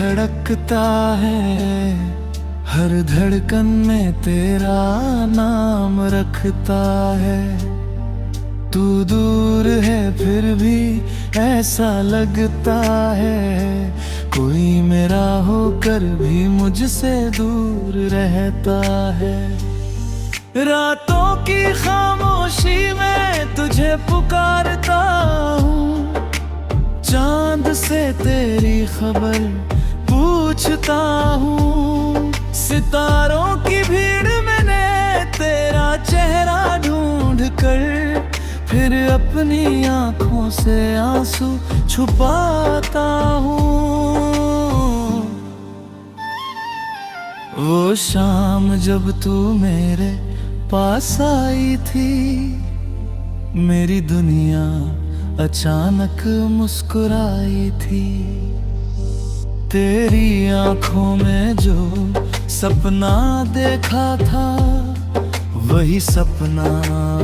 धड़कता है, हर धड़कन में तेरा नाम रखता है। तू दूर है फिर भी ऐसा लगता है, कोई मेरा होकर भी मुझसे दूर रहता है। रातों की खामोशी में तुझे पुकारता हूँ, चांद से तेरी खबर पूछता हूँ। सितारों की भीड़ मैंने तेरा चेहरा ढूंढ कर फिर अपनी आंखों से आंसू छुपाता हूँ। वो शाम जब तू मेरे पास आई थी, मेरी दुनिया अचानक मुस्कुराई थी। तेरी आंखों में जो सपना देखा था, वही सपना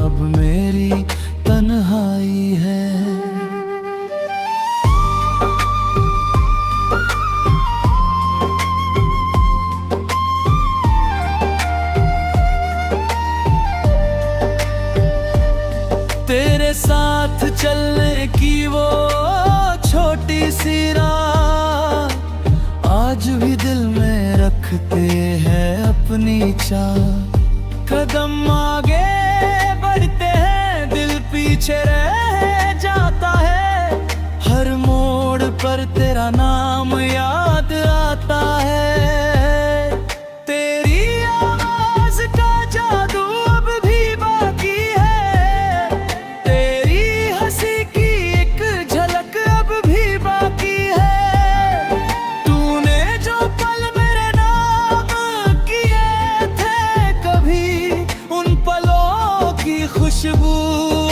अब मेरी तन्हाई है। तेरे साथ चलने की वो छोटी सी राह, आज भी दिल में रखते हैं अपनी चाह। कदम आगे बढ़ते हैं, दिल पीछे रह जाता है। हर मोड़ पर तेरा नाम याद आता है। तेरी आवाज का जादू अब भी बाकी है, तेरी हंसी की एक झलक अब भी बाकी है। तूने जो पल मेरे नाम किए थे कभी, उन पलों की खुशबू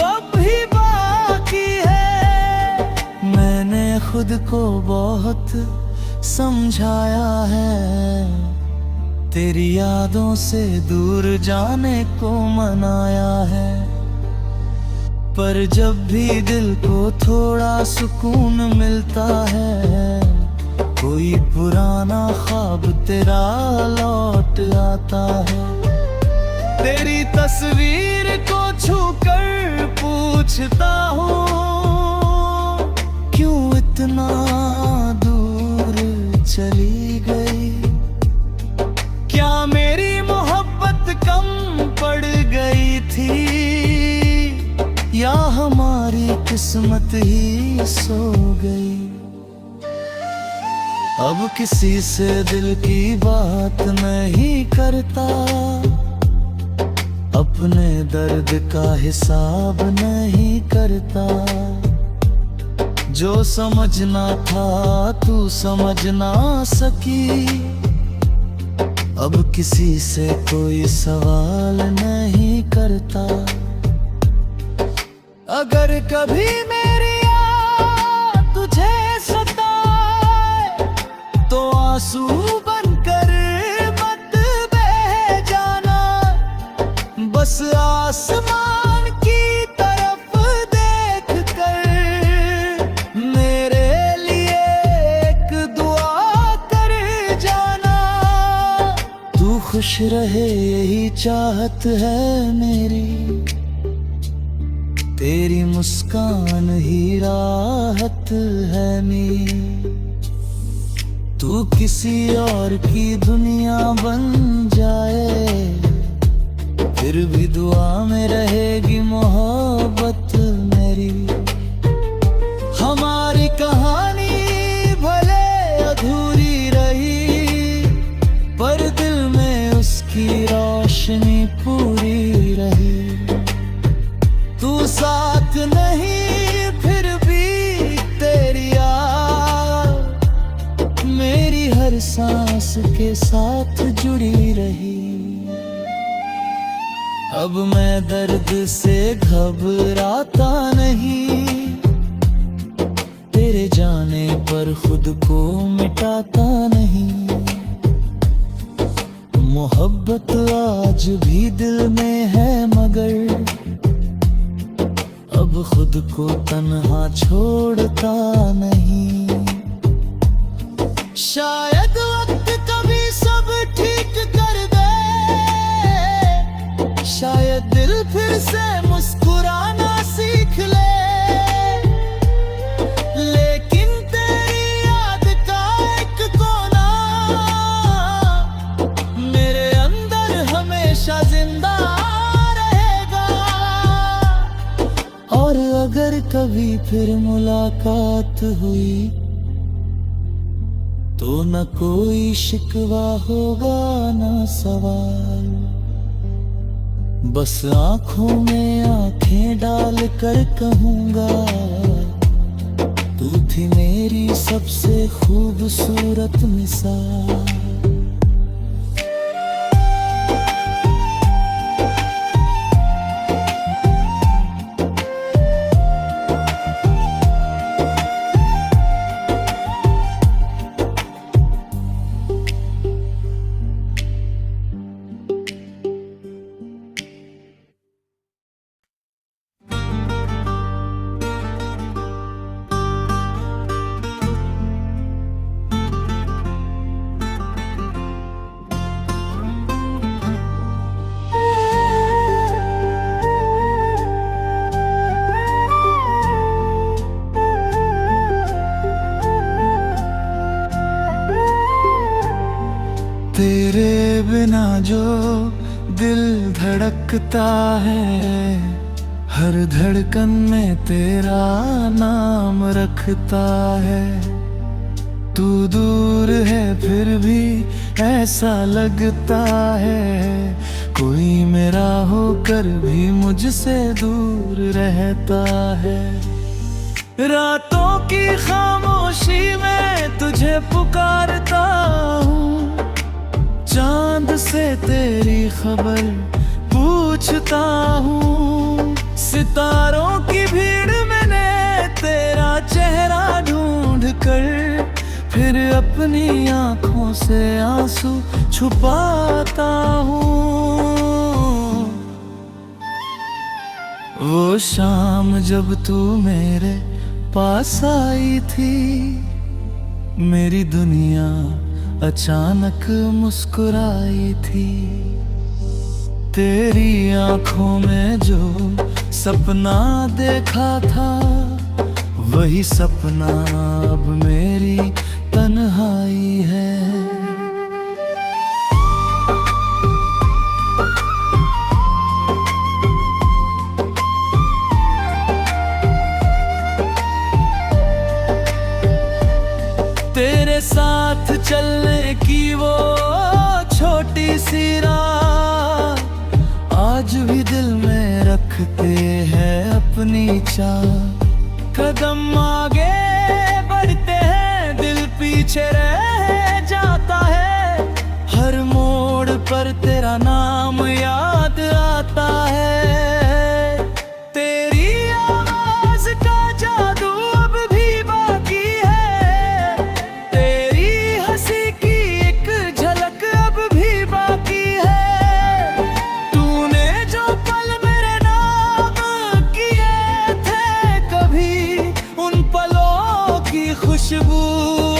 अब भी बाकी है। मैंने खुद को बहुत समझाया है, तेरी यादों से दूर जाने को मनाया है। पर जब भी दिल को थोड़ा सुकून मिलता है, कोई पुराना ख्वाब तेरा लौट आता है। तेरी तस्वीर को छूकर पूछता हूँ, क्यों इतना दूर चली गई? क्या मेरी मोहब्बत कम पड़ गई थी, या हमारी किस्मत ही सो गई? अब किसी से दिल की बात नहीं करता, अपने दर्द का हिसाब नहीं करता। जो समझना था तू समझ ना सकी, अब किसी से कोई सवाल नहीं करता। अगर कभी मेरी याद तुझे सताए, तो आंसू बनकर मत बह जाना। बस आसमान की तरफ देख कर मेरे लिए एक दुआ कर जाना। तू खुश रहे यही चाहत है मेरी, तेरी मुस्कान ही राहत है मेरी। तू किसी और की दुनिया बन जाए, फिर भी दुआ में रहेगी मोहब्बत मेरी। हमारी कहानी भले अधूरी रही, पर दिल में उसकी रोशनी पूरी रही। तू साथ नहीं फिर भी तेरी याद मेरी हर सांस के साथ जुड़ी रही। अब मैं दर्द से घबराता नहीं, तेरे जाने पर खुद को मिटाता नहीं। मोहब्बत आज भी दिल में है, मगर अब खुद को तन्हा छोड़ता नहीं। शायद वक्त कभी सब ठीक कर दे, शायद दिल फिर से मुस्कुराना सीख ले। लेकिन तेरी याद का एक कोना मेरे अंदर हमेशा जिंदा रहेगा। और अगर कभी फिर मुलाकात हुई तो न कोई शिकवा होगा न सवाल, बस आंखों में आंखें डाल कर कहूँगा, तू थी मेरी सबसे खूबसूरत मिसाल। तेरे बिना जो दिल धड़कता है, हर धड़कन में तेरा नाम रखता है। तू दूर है फिर भी ऐसा लगता है, कोई मेरा होकर भी मुझसे दूर रहता है। रातों की खामोशी में तुझे पुकारता हूँ, चांद से तेरी खबर पूछता हूँ। सितारों की भीड़ मैंने तेरा चेहरा ढूंढ कर फिर अपनी आंखों से आंसू छुपाता हूँ। वो शाम जब तू मेरे पास आई थी, मेरी दुनिया अचानक मुस्कुराई थी। तेरी आंखों में जो सपना देखा था, वही सपना अब मेरी तन्हाई है। तेरे साथ चलने की वो छोटी सी राह आज भी दिल में रखते हैं अपनी चाह। कदम आगे बढ़ते हैं दिल पीछे रह जाता है, हर मोड़ पर तेरा नाम याद आता है। तेरी आवाज का जादू अब भी बाकी है, तेरी हंसी की एक झलक अब भी बाकी है। तूने जो पल मेरे नाम किए थे कभी, उन पलों की खुशबू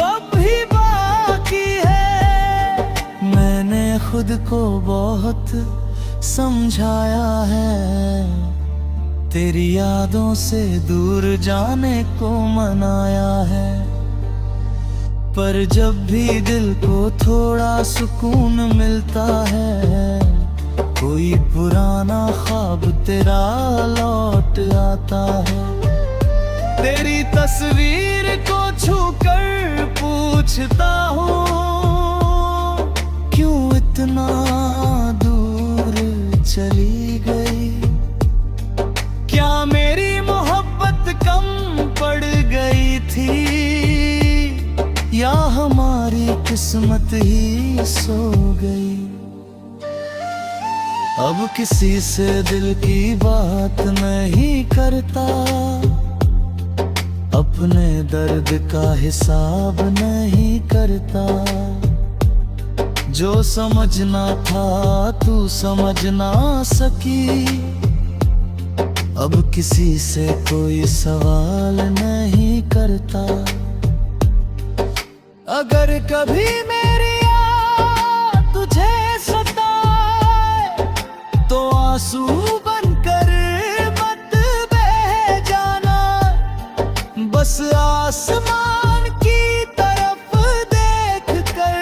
अब भी बाकी है। मैंने खुद को बहुत समझाया है, तेरी यादों से दूर जाने को मनाया है। पर जब भी दिल को थोड़ा सुकून मिलता है, कोई पुराना ख्वाब तेरा लौट आता है। तेरी तस्वीर को छूकर पूछता हूँ, क्यों इतना दूर चली गई? क्या मेरी मोहब्बत कम पड़ गई थी, या हमारी किस्मत ही सो गई? अब किसी से दिल की बात नहीं करता, अपने दर्द का हिसाब नहीं करता। जो समझना था तू समझ ना सकी, अब किसी से कोई सवाल नहीं करता। अगर कभी मेरी याद तुझे सताए तो आंसू बनकर मत बह जाना। बस आसमान की तरफ देख कर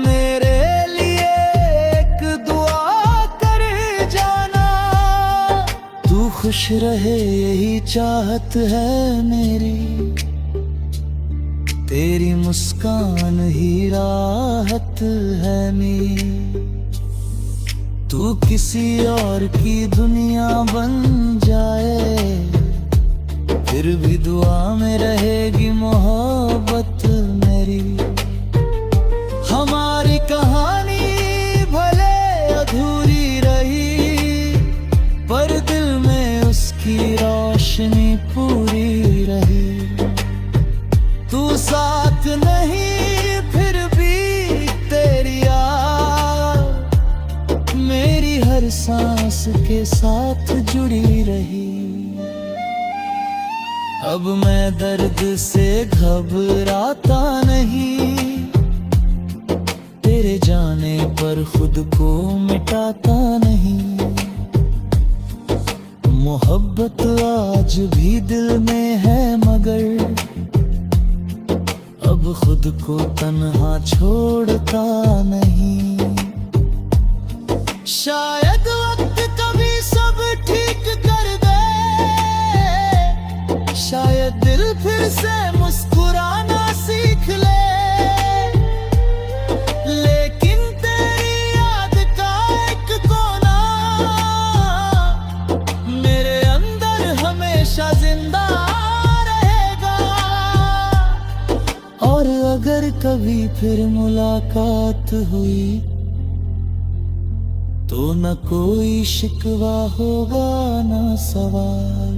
मेरे लिए एक दुआ कर जाना। तू खुश रहे यही चाहत है मेरी, तेरी मुस्कान ही राहत है मेरी। तू किसी और की दुनिया बन जाए फिर भी दुआ में रहेगी मोहब्बत मेरी। हमारी कहानी भले अधूरी रही पर दिल में उसकी रोशनी पूरी रही। तू साथ नहीं फिर भी तेरी याद मेरी हर सांस के साथ जुड़ी रही। अब मैं दर्द से घबराता नहीं, तेरे जाने पर खुद को मिटाता नहीं। मोहब्बत आज भी दिल में है मगर अब खुद को तन्हा छोड़ता नहीं। शायद वक्त कभी सब ठीक कर दे, शायद दिल फिर से मुस्कुराना सीख ले। लेकिन तेरी याद का एक कोना मेरे अंदर हमेशा जिंदा रहेगा। और अगर कभी फिर मुलाकात हुई तो न कोई शिकवा होगा न सवाल।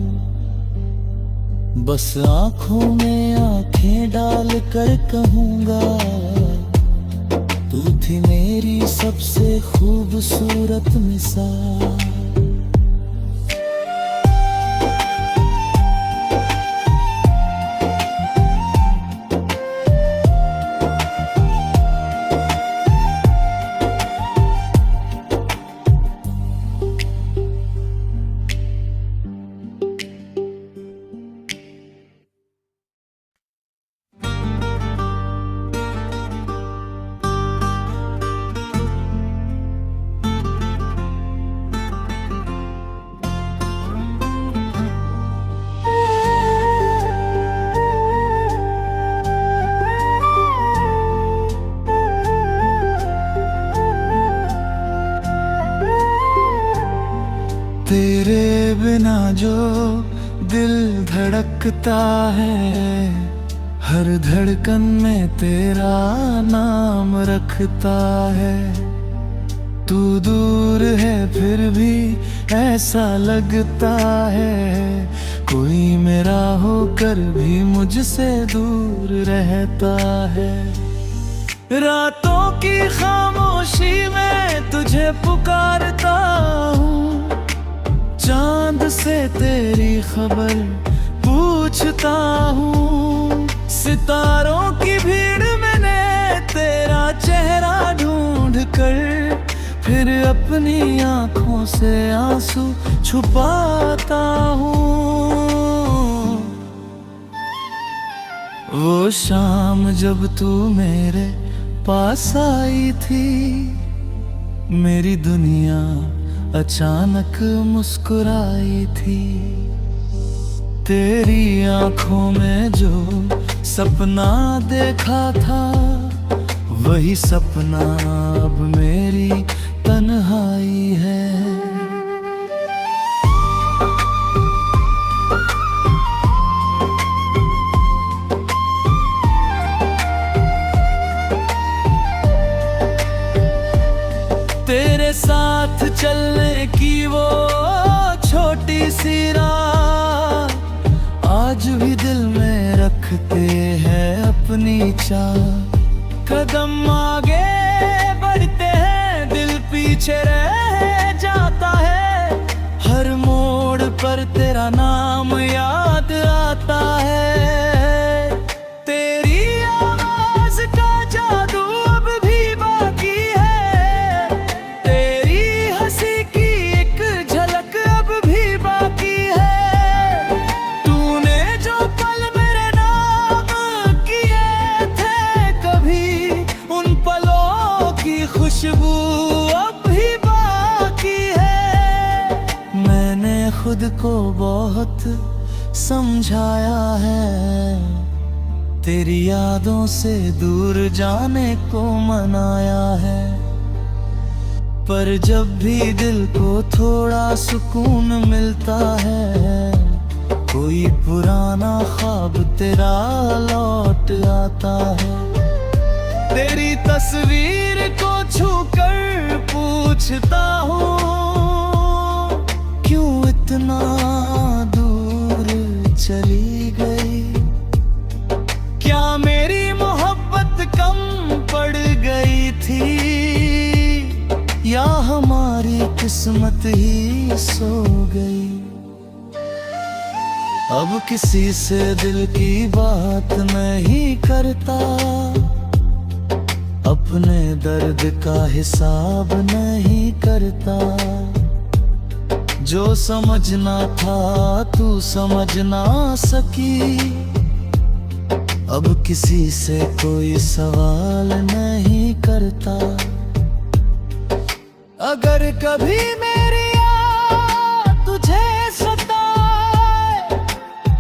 बस आंखों में आंखें डाल कर कहूँगा तू थी मेरी सबसे खूबसूरत मिसाल। तेरे बिना जो दिल धड़कता है, हर धड़कन में तेरा नाम रखता है। तू दूर है फिर भी ऐसा लगता है कोई मेरा होकर भी मुझसे दूर रहता है। रातों की खामोशी में तुझे पुकारता हूँ, चांद से तेरी खबर पूछता हूँ। सितारों की भीड़ मैंने तेरा चेहरा ढूंढ कर फिर अपनी आंखों से आंसू छुपाता हूँ। वो शाम जब तू मेरे पास आई थी, मेरी दुनिया अचानक मुस्कुराई थी। तेरी आंखों में जो सपना देखा था वही सपना अब मेरी तन्हाई है। तेरे साथ चलने की वो छोटी सी राह आज भी दिल में रखते हैं अपनी चाह। कदम आगे बढ़ते हैं दिल पीछे रह जाता है, हर मोड़ पर तेरा नाम याद आता है। तेरी खुशबू अब भी बाकी है। मैंने खुद को बहुत समझाया है, तेरी यादों से दूर जाने को मनाया है। पर जब भी दिल को थोड़ा सुकून मिलता है, कोई पुराना ख्वाब तेरा लौट आता है। तेरी तस्वीर को छूकर पूछता हूँ, क्यों इतना दूर चली गई? क्या मेरी मोहब्बत कम पड़ गई थी, या हमारी किस्मत ही सो गई? अब किसी से दिल की बात नहीं करता, अपने दर्द का हिसाब नहीं करता। जो समझना था तू समझ ना सकी, अब किसी से कोई सवाल नहीं करता। अगर कभी मेरी याद तुझे सताए,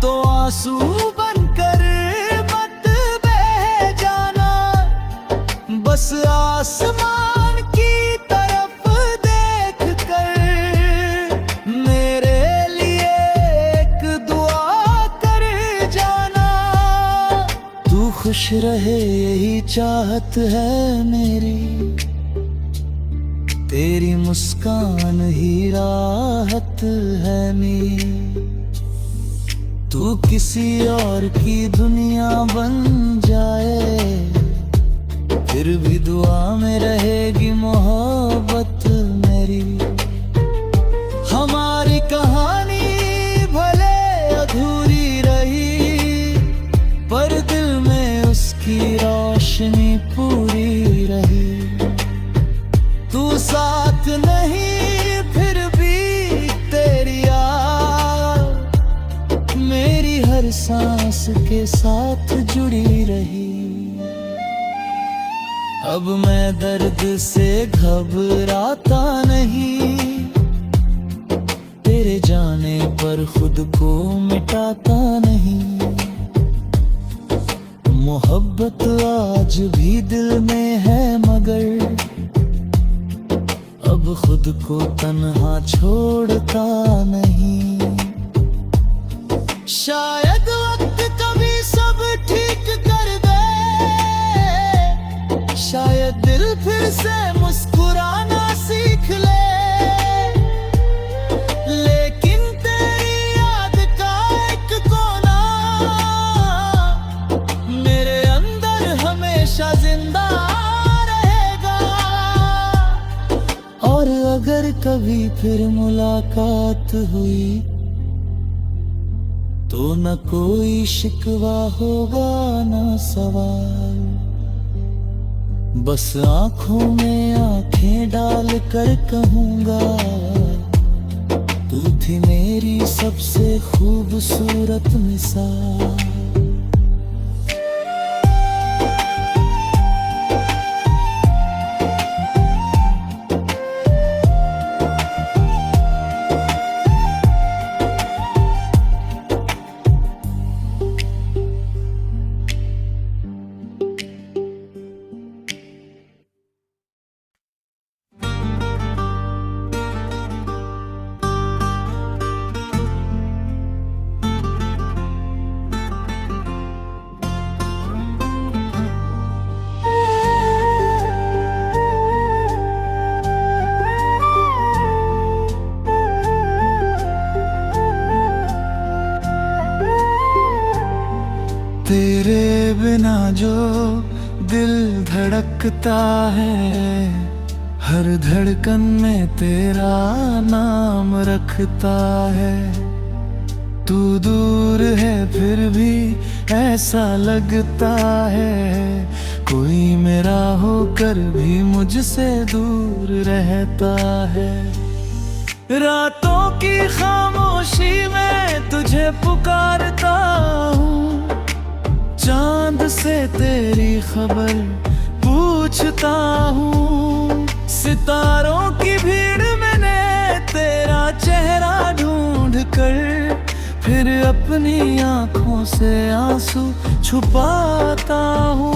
तो आंसू बनकर मत बह जाना। बस आसमान की तरफ देख कर मेरे लिए एक दुआ कर जाना। तू खुश रहे यही चाहत है मेरी, तेरी मुस्कान ही राहत है मेरी। तू किसी और की दुनिया बन जाए, फिर भी दुआ में रहेगी मोहब्बत मेरी। हमारी कहानी भले अधूरी रही, पर दिल में उसकी रोशनी पूरी रही। तू साथ नहीं फिर भी तेरी याद मेरी हर सांस के साथ जुड़ी रही। अब मैं दर्द से घबराता नहीं, तेरे जाने पर खुद को मिटाता नहीं। मोहब्बत आज भी दिल में है, मगर अब खुद को तन्हा छोड़ता नहीं। शायद वक्त कभी सब ठीक कर दे, शायद दिल फिर से मुस्कुराना सीख ले। लेकिन तेरी याद का एक कोना मेरे अंदर हमेशा जिंदा रहेगा। और अगर कभी फिर मुलाकात हुई, तो न कोई शिकवा होगा न सवाल। बस आंखों में आंखें डाल कर कहूँगा, तू थी मेरी सबसे खूबसूरत मिसाल। तेरे बिना जो दिल धड़कता है, हर धड़कन में तेरा नाम रखता है। तू दूर है फिर भी ऐसा लगता है, कोई मेरा होकर भी मुझसे दूर रहता है। रातों की खामोशी में तुझे पुकारता हूँ, चांद से तेरी खबर पूछता हूँ। सितारों की भीड़ मैंने तेरा चेहरा ढूंढ कर फिर अपनी आंखों से आंसू छुपाता हूँ।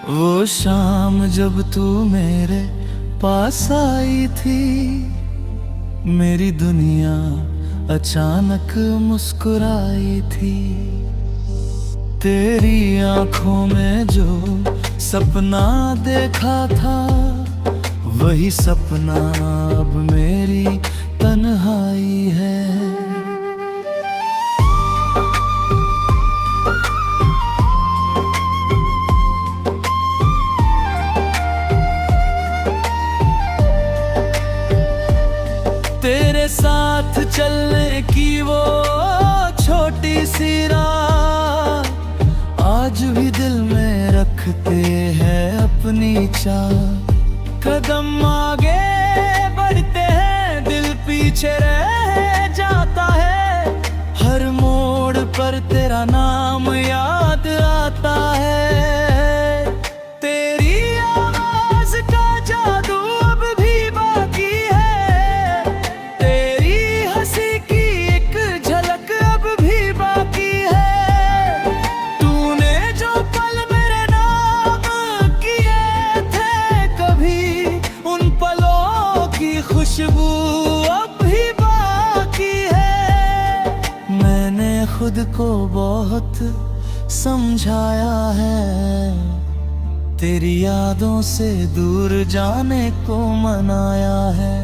वो शाम जब तू मेरे पास आई थी, मेरी दुनिया अचानक मुस्कुराई थी। तेरी आंखों में जो सपना देखा था, वही सपना अब मेरी तन्हाई है। तेरे साथ चलने की वो छोटी सी राह आज भी दिल में रखते हैं अपनी चाह। कदम आगे बढ़ते हैं, दिल पीछे रह जाता है। हर मोड़ पर तेरा नाम याद आता है। तेरी आवाज का जादू अब भी बाकी है। तेरी हंसी की एक झलक अब भी बाकी है। तूने जो पल मेरे नाम किए थे कभी, उन पलों की खुशबू अब भी बाकी है। मैंने खुद को बहुत समझाया है, तेरी यादों से दूर जाने को मनाया है।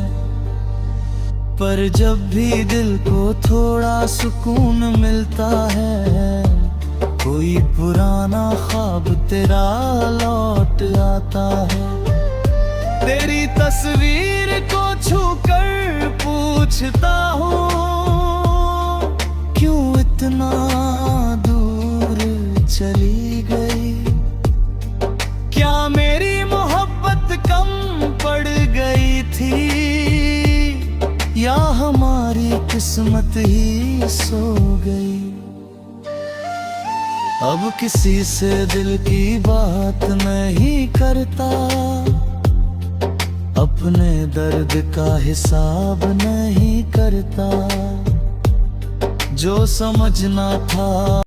पर जब भी दिल को थोड़ा सुकून मिलता है, कोई पुराना ख्वाब तेरा लौट आता है। तेरी तस्वीर को छूकर पूछता हूँ, क्यों इतना दूर चली गई? क्या मेरी मोहब्बत कम पड़ गई थी, या हमारी किस्मत ही सो गई? अब किसी से दिल की बात नहीं करता, अपने दर्द का हिसाब नहीं करता। जो समझना था